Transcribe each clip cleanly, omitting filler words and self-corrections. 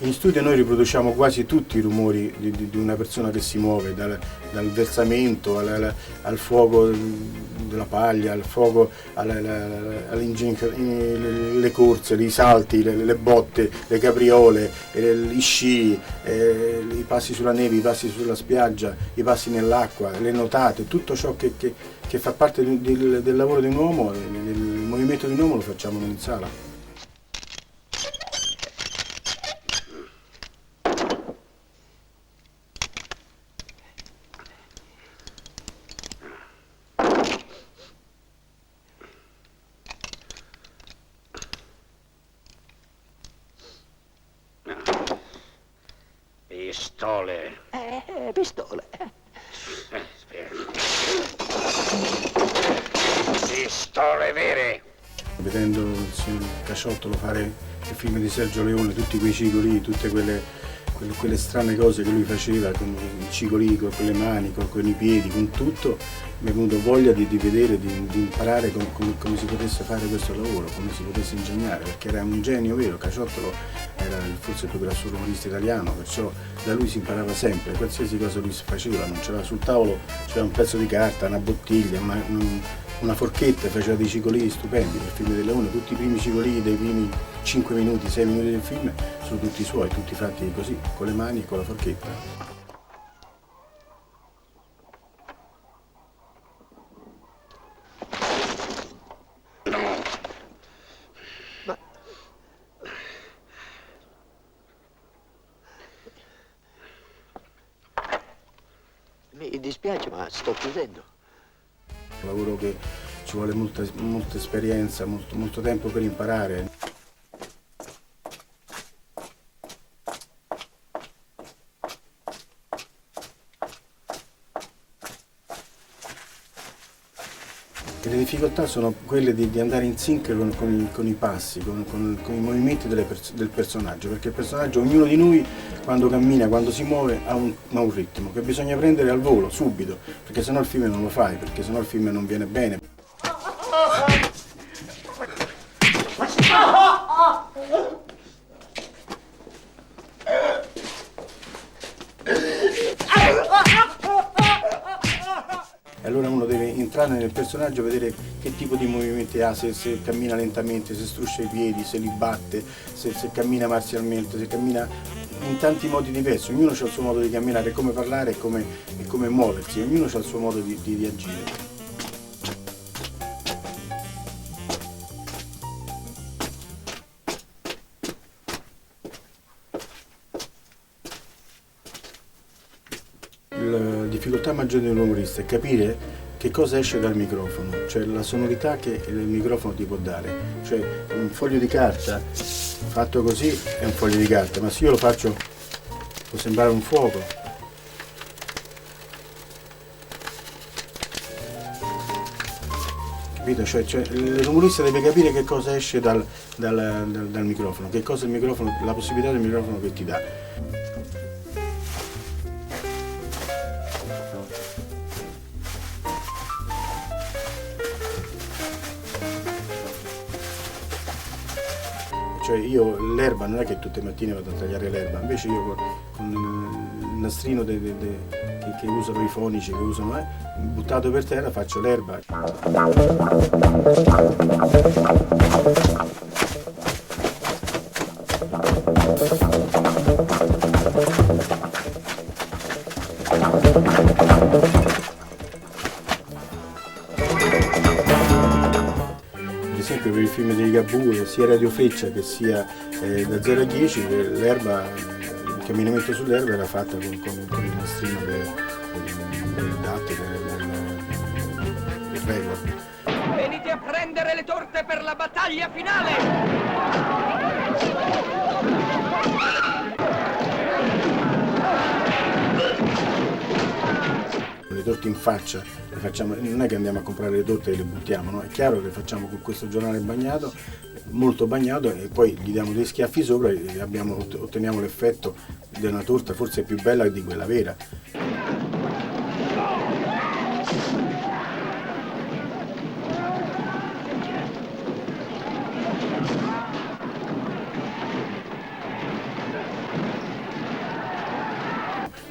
In studio noi riproduciamo quasi tutti i rumori di una persona che si muove, dal versamento al fuoco della paglia, al fuoco, le corse, i salti, le botte, le capriole, gli sci, i passi sulla neve, i passi sulla spiaggia, i passi nell'acqua, le nuotate, tutto ciò che fa parte del lavoro di un uomo, del movimento di un uomo lo facciamo noi in sala. Pistole. Pistole. Pistole vere. Vedendo il signor Casciottolo fare il film di Sergio Leone, tutti quei cigoli, tutte quelle strane cose che lui faceva, con i cigoli, con le mani, con i piedi, con tutto, mi è venuto voglia di vedere, di imparare come si potesse fare questo lavoro, come si potesse ingegnare, perché era un genio vero. Casciottolo era forse il più grosso rumorista italiano, perciò da lui si imparava sempre, qualsiasi cosa lui faceva, non c'era sul tavolo, c'era un pezzo di carta, una bottiglia, una forchetta, faceva dei cigolini stupendi. Nel film del Leone tutti i primi cigolini dei primi 5 minuti, 6 minuti del film sono tutti suoi, tutti fatti così, con le mani e con la forchetta. Mi dispiace, ma sto chiudendo. Un lavoro che ci vuole molta esperienza, molto tempo per imparare. Le difficoltà sono quelle di andare in sync con i passi, con i movimenti del personaggio, perché il personaggio, ognuno di noi, quando cammina, quando si muove, ha un ritmo che bisogna prendere al volo, subito, perché sennò il film non lo fai, perché sennò il film non viene bene. E allora uno deve entrare nel personaggio, vedere che tipo di movimenti ha, se cammina lentamente, se struscia i piedi, se li batte, se cammina marzialmente, se cammina in tanti modi diversi. Ognuno ha il suo modo di camminare, come parlare e come muoversi, ognuno ha il suo modo di agire. La difficoltà maggiore di un umorista è capire che cosa esce dal microfono, cioè la sonorità che il microfono ti può dare. Cioè un foglio di carta fatto così è un foglio di carta, ma se io lo faccio può sembrare un fuoco. Capito? Cioè l'umorista deve capire che cosa esce dal microfono, che cosa il microfono, la possibilità del microfono che ti dà. Cioè io l'erba non è che tutte le mattine vado a tagliare l'erba, invece io con il nastrino che usano i fonici, che usano, buttato per terra, faccio l'erba. Per esempio per il film di Ligabue, sia Radio Freccia che sia da 0 a 10, l'erba, il camminamento sull'erba era fatta con il nastrino del DAT, del record. Venite a prendere le torte per la battaglia finale! Le torte in faccia le facciamo, non è che andiamo a comprare le torte e le buttiamo, no? È chiaro che le facciamo con questo giornale bagnato, molto bagnato, e poi gli diamo dei schiaffi sopra e otteniamo l'effetto di una torta forse più bella di quella vera.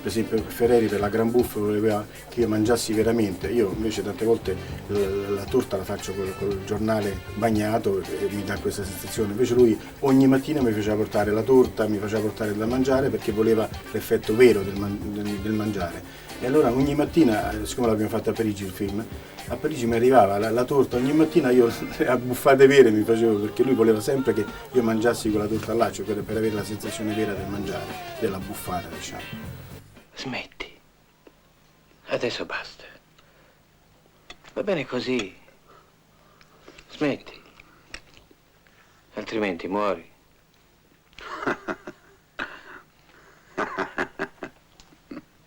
Per esempio Ferreri per la Gran Buff voleva che io mangiassi veramente, io invece tante volte la torta la faccio col giornale bagnato e mi dà questa sensazione, invece lui ogni mattina mi faceva portare la torta, mi faceva portare da mangiare perché voleva l'effetto vero del mangiare. E allora ogni mattina, siccome l'abbiamo fatto a Parigi il film, a Parigi mi arrivava la torta, ogni mattina io a buffate vere mi facevo, perché lui voleva sempre che io mangiassi quella torta là, cioè per avere la sensazione vera del mangiare, della buffata, diciamo. Smetti. Adesso basta. Va bene così. Smetti. Altrimenti muori.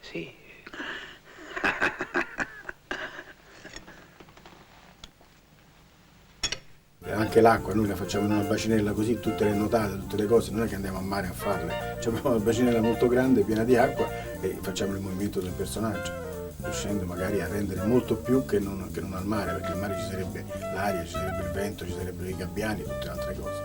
Sì. Anche l'acqua noi la facciamo in una bacinella così, tutte le nuotate, tutte le cose, non è che andiamo a mare a farle, cioè, abbiamo una bacinella molto grande piena di acqua e facciamo il movimento del personaggio, riuscendo magari a rendere molto più che non al mare, perché al mare ci sarebbe l'aria, ci sarebbe il vento, ci sarebbero i gabbiani e tutte altre cose.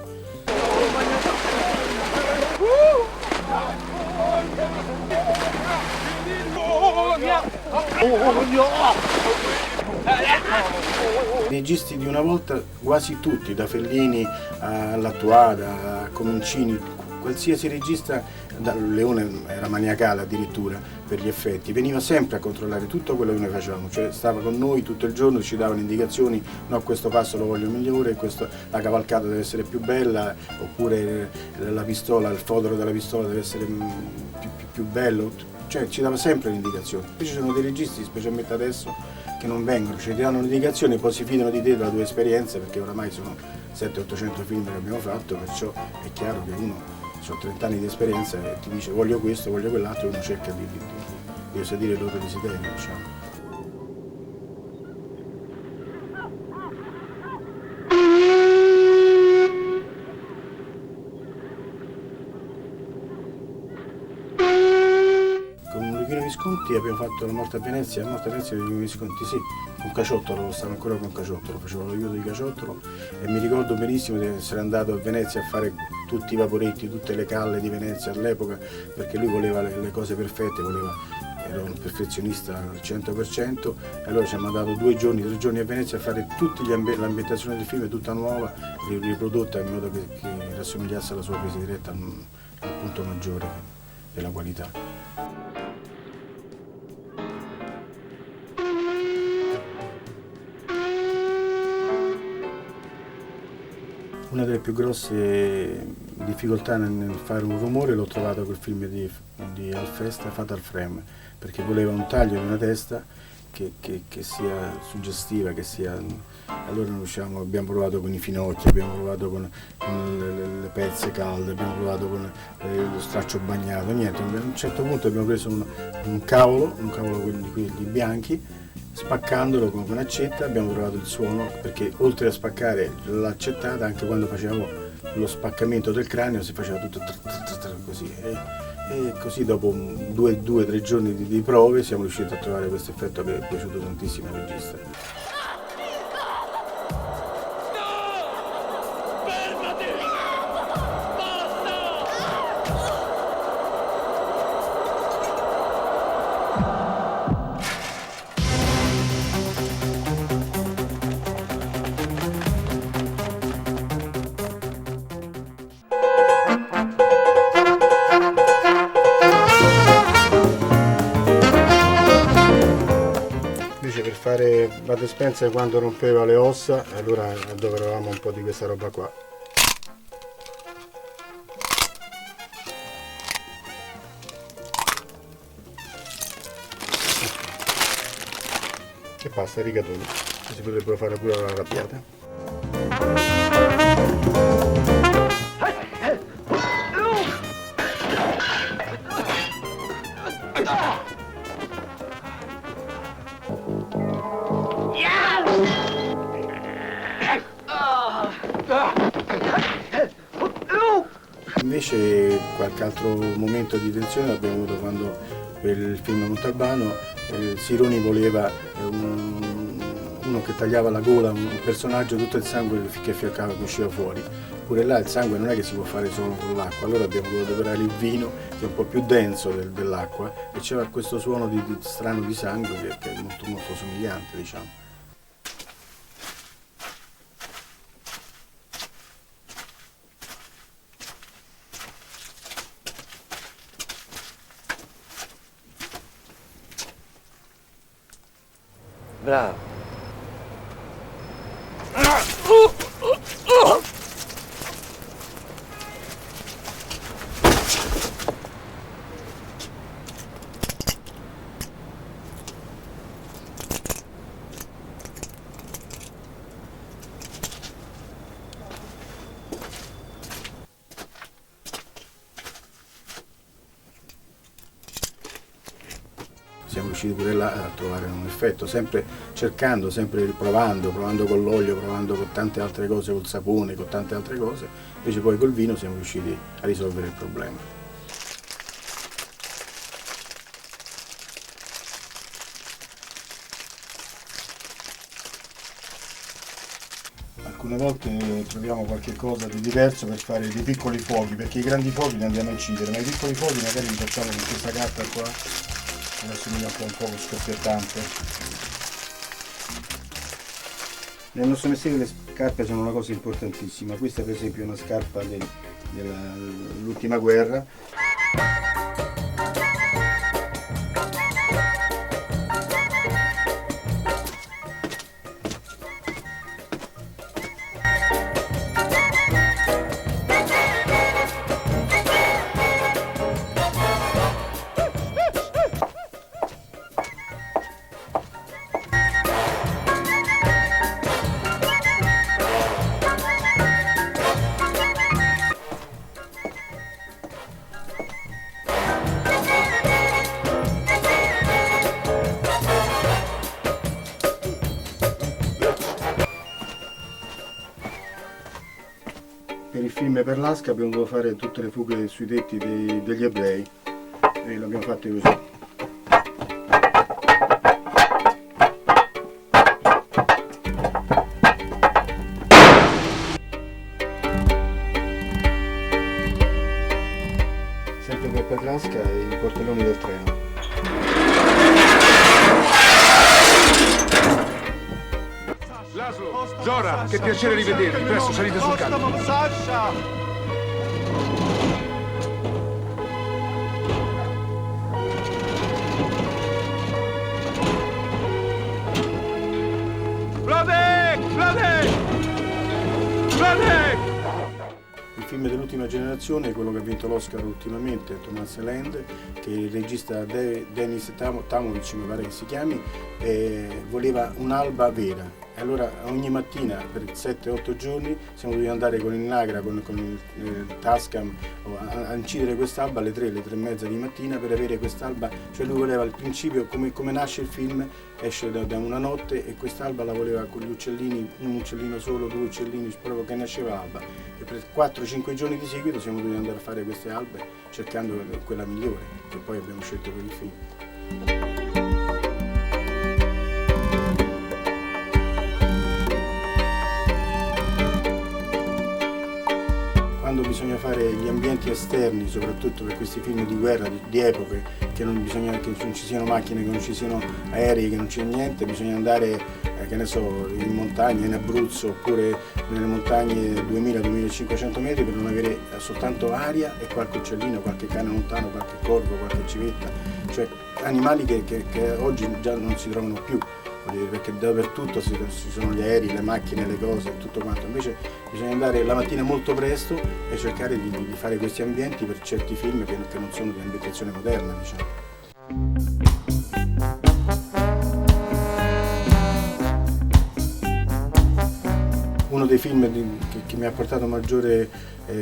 I registi di una volta, quasi tutti, da Fellini all'Attuada, a Comencini, qualsiasi regista, Leone era maniacale addirittura per gli effetti, veniva sempre a controllare tutto quello che noi facevamo, cioè stava con noi tutto il giorno, ci davano indicazioni, no, questo passo lo voglio migliore, la cavalcata deve essere più bella, oppure la pistola, il fodero della pistola deve essere più bello, cioè ci dava sempre le indicazioni. Invece ci sono dei registi, specialmente adesso, che non vengono, ci danno un'indicazione e poi si fidano di te, della tua esperienza, perché oramai sono 700-800 film che abbiamo fatto, perciò è chiaro che uno ha 30 anni di esperienza e ti dice voglio questo, voglio quell'altro, e uno cerca di esaudire il loro desiderio, diciamo. Visconti abbiamo fatto La morte a Venezia di Luchino Visconti, sì, con Caciottolo, lo stavo ancora con Caciottolo, facevo l'aiuto di Caciottolo e mi ricordo benissimo di essere andato a Venezia a fare tutti i vaporetti, tutte le calle di Venezia all'epoca, perché lui voleva le cose perfette, era un perfezionista al 100%, e allora ci ha mandato 2 giorni, 3 giorni a Venezia a fare tutte l'ambientazione del film, tutta nuova, riprodotta in modo che rassomigliasse alla sua presa diretta al punto maggiore della qualità. Una delle più grosse difficoltà nel fare un rumore l'ho trovato col film di Alfesta, Fatal Frame, perché voleva un taglio di una testa che sia suggestiva, che sia... Allora abbiamo provato con i finocchi, abbiamo provato con le pezze calde, abbiamo provato con lo straccio bagnato, niente, a un certo punto abbiamo preso un cavolo di quelli bianchi, spaccandolo con un'accetta abbiamo trovato il suono, perché oltre a spaccare l'accettata, anche quando facevamo lo spaccamento del cranio si faceva tutto così, e così dopo 2-3 giorni di prove siamo riusciti a trovare questo effetto che è piaciuto tantissimo al regista. Per fare Bud Spencer quando rompeva le ossa, allora adoperavamo un po' di questa roba qua. E basta, rigatoni. Si potrebbero fare pure la arrabbiata. Invece qualche altro momento di tensione l'abbiamo avuto quando per il film Montalbano Sironi voleva uno che tagliava la gola, un personaggio, tutto il sangue che usciva fuori. pure là il sangue non è che si può fare solo con l'acqua, allora abbiamo dovuto adoperare il vino che è un po' più denso dell'acqua e c'era questo suono strano di sangue che è molto molto somigliante, diciamo. Bravo. Siamo riusciti pure là a trovare un effetto, sempre cercando, sempre provando con l'olio, provando con tante altre cose, col sapone, con tante altre cose, invece poi col vino siamo riusciti a risolvere il problema. Alcune volte troviamo qualche cosa di diverso per fare dei piccoli fuochi, perché i grandi fuochi li andiamo a incidere, ma i piccoli fuochi magari li facciamo con questa carta qua. Adesso mi fa un po' scoppiettante. Nel nostro mestiere le scarpe sono una cosa importantissima. Questa per esempio è una scarpa dell'ultima guerra. Per il film Per l'Asca abbiamo dovuto fare tutte le fughe sui tetti degli ebrei e l'abbiamo fatto così. Sempre per l'Asca e i portelloni del treno. Zora, che piacere rivedervi. Presto salite sul camion. Vladek! Vladek! Vladek! Il film dell'ultima generazione è quello che ha vinto l'Oscar ultimamente, Thomas Land, che il regista Denis Tamovic, mi pare che si chiami, voleva un'alba vera. E allora ogni mattina per 7-8 giorni siamo dovuti andare con il Nagra, con il Tascam a incidere quest'alba alle 3, alle 3 e mezza di mattina per avere quest'alba, cioè lui voleva il principio, come nasce il film, esce da una notte e quest'alba la voleva con gli uccellini, un uccellino solo, 2 uccellini, proprio che nasceva alba. E per 4-5 giorni di seguito siamo dovuti andare a fare queste albe cercando quella migliore, che poi abbiamo scelto per il film. Quando bisogna fare gli ambienti esterni, soprattutto per questi film di guerra, di epoche, che non ci siano macchine, che non ci siano aerei, che non c'è niente, bisogna andare, che ne so, in montagna, in Abruzzo, oppure nelle montagne 2000-2500 metri per non avere soltanto aria e qualche uccellino, qualche cane lontano, qualche corvo, qualche civetta, cioè animali che oggi già non si trovano più. Perché dappertutto ci sono gli aerei, le macchine, le cose, tutto quanto. Invece bisogna andare la mattina molto presto e cercare di fare questi ambienti per certi film che non sono di ambientazione moderna, diciamo. Uno dei film che mi ha portato maggiore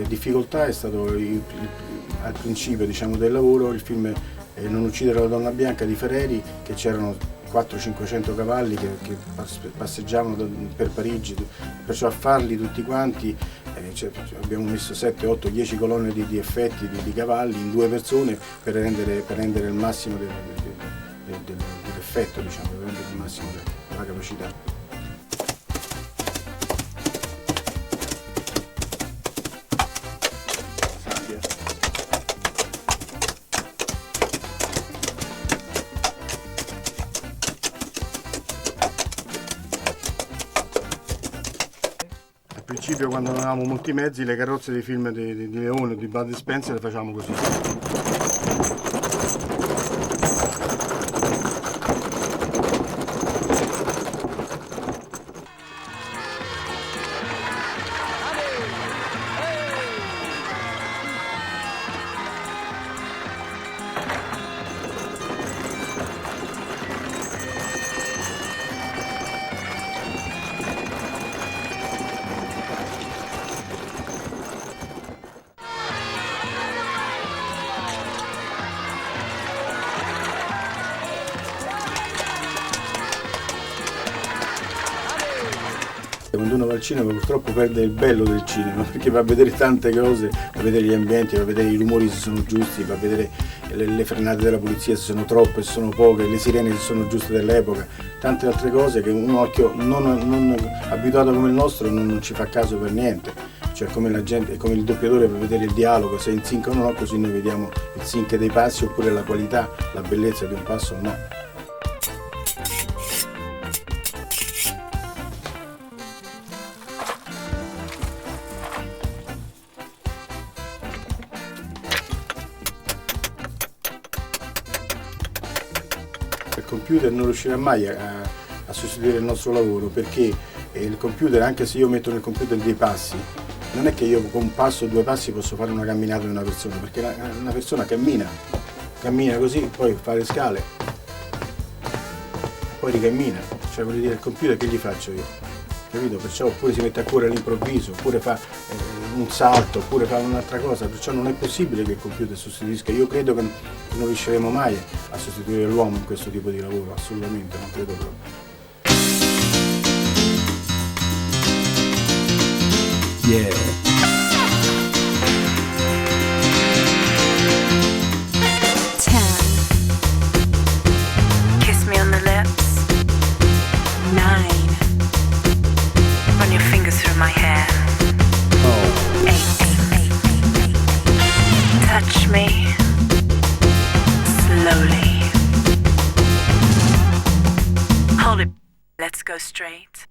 difficoltà è stato al principio, diciamo, del lavoro il film Non uccidere la donna bianca di Ferreri, che c'erano 400-500 cavalli che passeggiavano per Parigi, perciò a farli tutti quanti abbiamo messo 7, 8, 10 colonne di effetti di cavalli in 2 persone per rendere il massimo dell'effetto, diciamo, per rendere il massimo della capacità. principio, quando non avevamo molti mezzi, le carrozze dei film di Leone o di Bud Spencer le facciamo così. Quando uno va al cinema purtroppo perde il bello del cinema, perché va a vedere tante cose, va a vedere gli ambienti, va a vedere i rumori se sono giusti, va a vedere le frenate della polizia se sono troppe, se sono poche, le sirene se sono giuste dell'epoca, tante altre cose che un occhio non abituato come il nostro non ci fa caso per niente. Cioè come la gente, come il doppiatore per vedere il dialogo, se è in sync o no, così noi vediamo il sync dei passi oppure la qualità, la bellezza di un passo o no. Il computer non riuscirà mai a sostituire il nostro lavoro, perché il computer, anche se io metto nel computer dei passi, non è che io con un passo o 2 passi posso fare una camminata di una persona, perché una persona cammina così, poi fa le scale, poi ricammina, cioè voglio dire, il computer che gli faccio io? Capito? Perciò oppure si mette a cuore all'improvviso, oppure fa un salto, oppure fa un'altra cosa, perciò non è possibile che il computer sostituisca. Io credo che non riusciremo mai a sostituire l'uomo in questo tipo di lavoro, assolutamente, non credo proprio. Yeah. 10. Kiss me on the lips. 9. Run your fingers through my hair. 8. Touch me slowly. Hold it. Let's go straight.